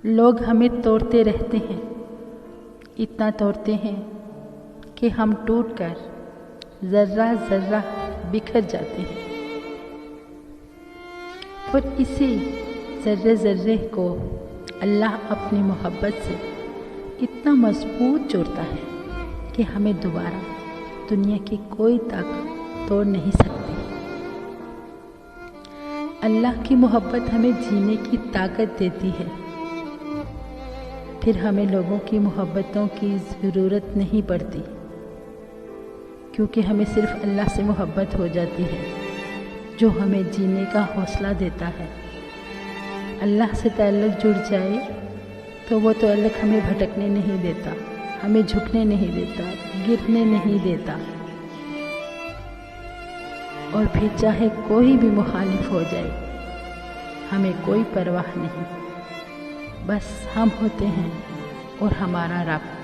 لوگ ہمیں توڑتے رہتے ہیں، اتنا توڑتے ہیں کہ ہم ٹوٹ کر ذرہ ذرہ بکھر جاتے ہیں، اور اسی ذرے ذرے کو اللہ اپنی محبت سے اتنا مضبوط جوڑتا ہے کہ ہمیں دوبارہ دنیا کی کوئی طاقت توڑ نہیں سکتی۔ اللہ کی محبت ہمیں جینے کی طاقت دیتی ہے، پھر ہمیں لوگوں کی محبتوں کی ضرورت نہیں پڑتی، کیونکہ ہمیں صرف اللہ سے محبت ہو جاتی ہے جو ہمیں جینے کا حوصلہ دیتا ہے۔ اللہ سے تعلق جڑ جائے تو وہ تعلق ہمیں بھٹکنے نہیں دیتا، ہمیں جھکنے نہیں دیتا، گرنے نہیں دیتا، اور پھر چاہے کوئی بھی مخالف ہو جائے ہمیں کوئی پرواہ نہیں، بس ہم ہوتے ہیں اور ہمارا رب۔